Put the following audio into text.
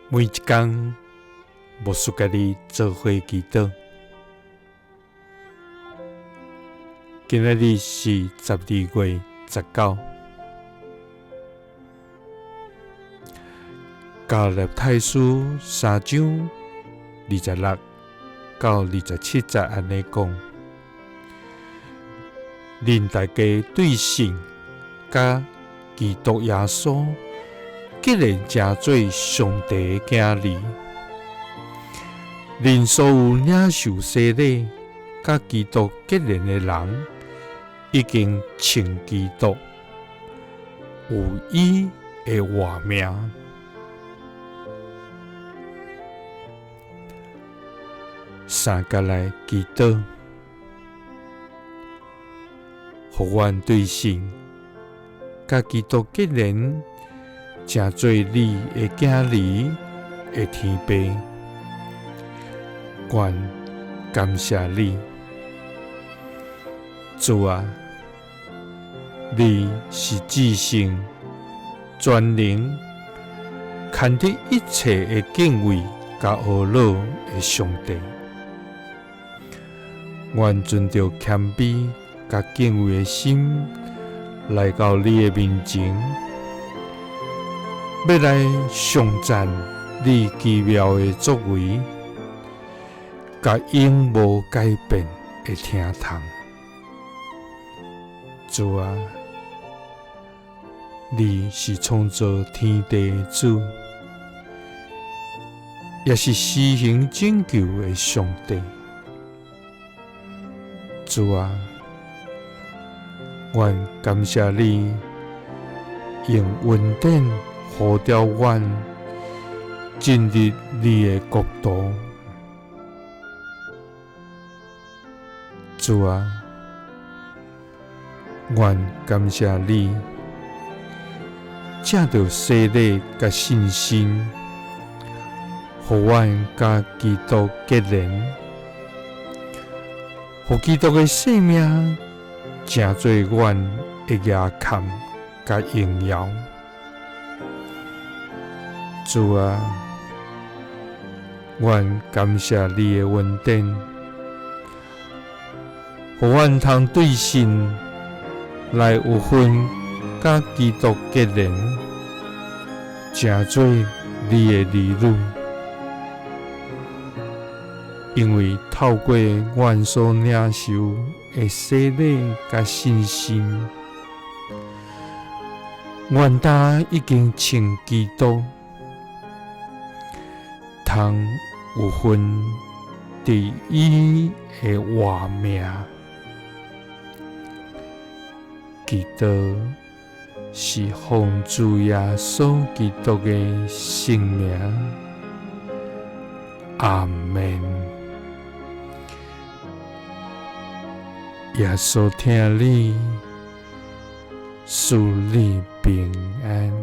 每一天，无输家己做伙祈祷。今仔日是12月19，加勒太书3章26到27节安尼讲：恁大家对神甲基督耶稣结连成做上帝的囝儿。恁所有领受洗礼甲基督结连的人，已经称基督有伊的活命。三甲来祈祷，互阮对神甲基督结连，成做你的囝儿的天父。愿感谢你，主啊！你是至圣、全能、牵得一切的敬畏甲懊恼的上帝。愿存着谦卑甲敬畏的心，来到你的面前，要来颂赞你奇妙的作为，甲永无改变的听从。主啊！你是创造天地的主，也是施行拯救的上帝。主啊，愿感谢你用恩典呼召阮进入你的国度。主啊，愿感谢你借着洗礼甲信心，互阮甲基督结连，互基督的生命成做阮的牙坎甲荣耀。主啊，阮感谢你的恩典，互阮通对神来有份甲基督结连，成做你的儿女。因为透过阮所领受的洗礼甲信心，阮今已经称基督，通有份伫伊的活命。基督是奉主耶稣基督的圣名，阿们。耶稣听你，赐你平安。